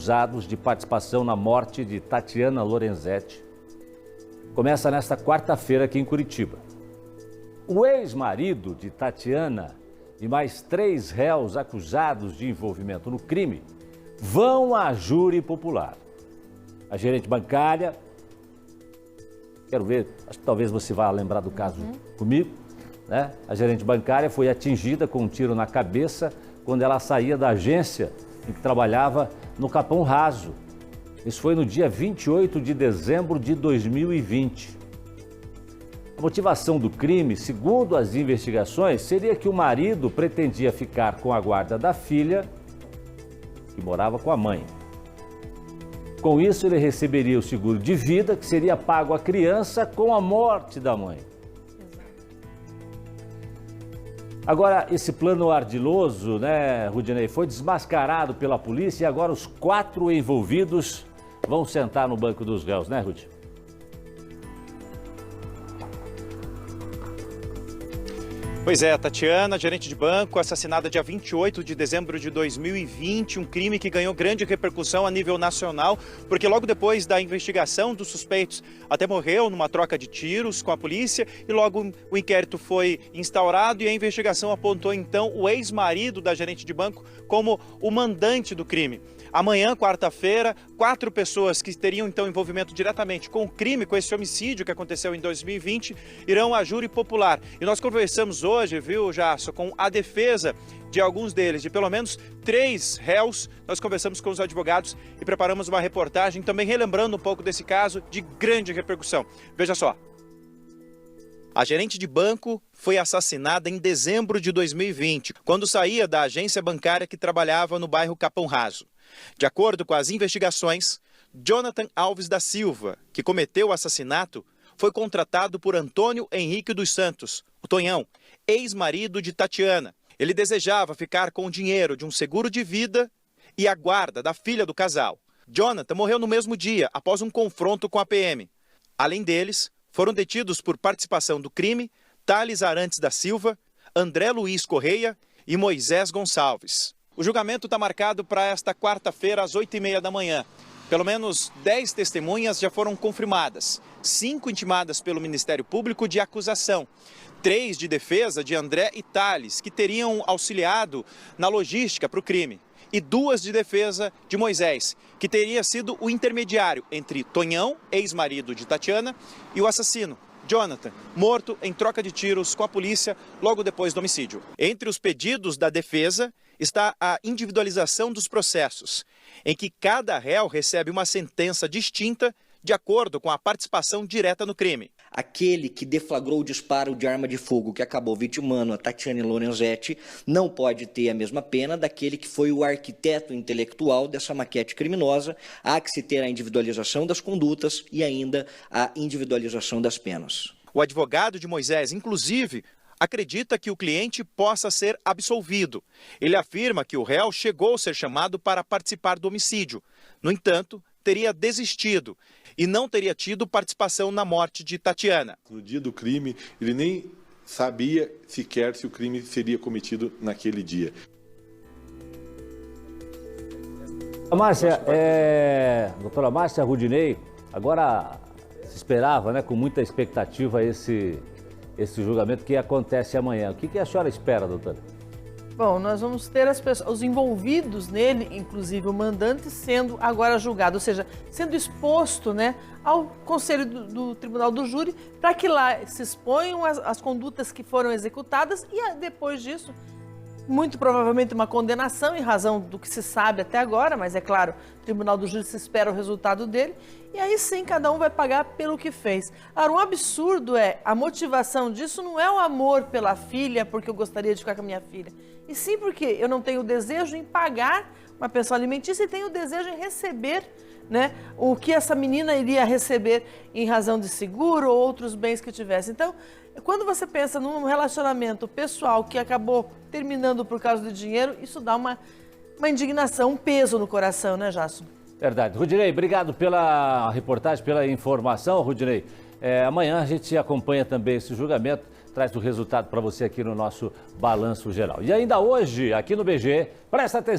Acusados de participação na morte de Tatiana Lorenzetti começa nesta quarta-feira aqui em Curitiba. O ex-marido de Tatiana e mais 3 réus acusados de envolvimento no crime vão à júri popular. A gerente bancária, quero ver, acho que talvez você vá lembrar do caso comigo, né? A gerente bancária foi atingida com um tiro na cabeça quando ela saía da agência em que trabalhava no Capão Raso. Isso foi no dia 28 de dezembro de 2020. A motivação do crime, segundo as investigações, seria que o marido pretendia ficar com a guarda da filha, que morava com a mãe. Com isso, ele receberia o seguro de vida, que seria pago à criança com a morte da mãe. Agora, esse plano ardiloso, né, Rudinei, foi desmascarado pela polícia e agora os 4 envolvidos vão sentar no banco dos réus, né, Rudy? Pois é, Tatiana, gerente de banco, assassinada dia 28 de dezembro de 2020, um crime que ganhou grande repercussão a nível nacional, porque logo depois da investigação dos suspeitos, até morreu numa troca de tiros com a polícia e logo o inquérito foi instaurado e a investigação apontou então o ex-marido da gerente de banco como o mandante do crime. Amanhã, quarta-feira, 4 pessoas que teriam então envolvimento diretamente com o crime, com esse homicídio que aconteceu em 2020, irão à júri popular. E nós conversamos hoje, viu, Jasso, com a defesa de alguns deles, de pelo menos 3 réus. Nós conversamos com os advogados e preparamos uma reportagem também relembrando um pouco desse caso de grande repercussão. Veja só. A gerente de banco foi assassinada em dezembro de 2020, quando saía da agência bancária que trabalhava no bairro Capão Raso. De acordo com as investigações, Jonathan Alves da Silva, que cometeu o assassinato, foi contratado por Antônio Henrique dos Santos, o Tonhão, ex-marido de Tatiana. Ele desejava ficar com o dinheiro de um seguro de vida e a guarda da filha do casal. Jonathan morreu no mesmo dia, após um confronto com a PM. Além deles, foram detidos por participação do crime Thales Arantes da Silva, André Luiz Correia e Moisés Gonçalves. O julgamento está marcado para esta quarta-feira, às 8h30 da manhã. Pelo menos 10 testemunhas já foram confirmadas, 5 intimadas pelo Ministério Público de acusação, 3 de defesa de André e Thales, que teriam auxiliado na logística para o crime, e 2 de defesa de Moisés, que teria sido o intermediário entre Tonhão, ex-marido de Tatiana, e o assassino, Jonathan, morto em troca de tiros com a polícia logo depois do homicídio. Entre os pedidos da defesa está a individualização dos processos, em que cada réu recebe uma sentença distinta de acordo com a participação direta no crime. Aquele que deflagrou o disparo de arma de fogo que acabou vitimando a Tatiana Lorenzetti não pode ter a mesma pena daquele que foi o arquiteto intelectual dessa maquete criminosa. Há que se ter a individualização das condutas e ainda a individualização das penas. O advogado de Moisés, inclusive, acredita que o cliente possa ser absolvido. Ele afirma que o réu chegou a ser chamado para participar do homicídio. No entanto, teria desistido e não teria tido participação na morte de Tatiana. No dia do crime, ele nem sabia sequer se o crime seria cometido naquele dia. Doutora Márcia Rudinei, agora se esperava, né, com muita expectativa esse julgamento que acontece amanhã. O que a senhora espera, doutora? Bom, nós vamos ter os envolvidos nele, inclusive o mandante, sendo agora julgado, ou seja, sendo exposto, né, ao Conselho do Tribunal do Júri, para que lá se exponham as condutas que foram executadas e depois disso, muito provavelmente uma condenação em razão do que se sabe até agora, mas é claro, o Tribunal do Júri se espera o resultado dele, e aí sim cada um vai pagar pelo que fez. Agora, um absurdo a motivação disso não é o amor pela filha, porque eu gostaria de ficar com a minha filha, e sim porque eu não tenho desejo em pagar uma pensão alimentícia e tenho desejo em receber, né, o que essa menina iria receber em razão de seguro ou outros bens que tivesse. Então, quando você pensa num relacionamento pessoal que acabou terminando por causa do dinheiro, isso dá uma indignação, um peso no coração, né, Jasso? Verdade. Rudinei, obrigado pela reportagem, pela informação, Rudinei. Amanhã a gente acompanha também esse julgamento, traz o resultado para você aqui no nosso Balanço Geral. E ainda hoje, aqui no BG, presta atenção.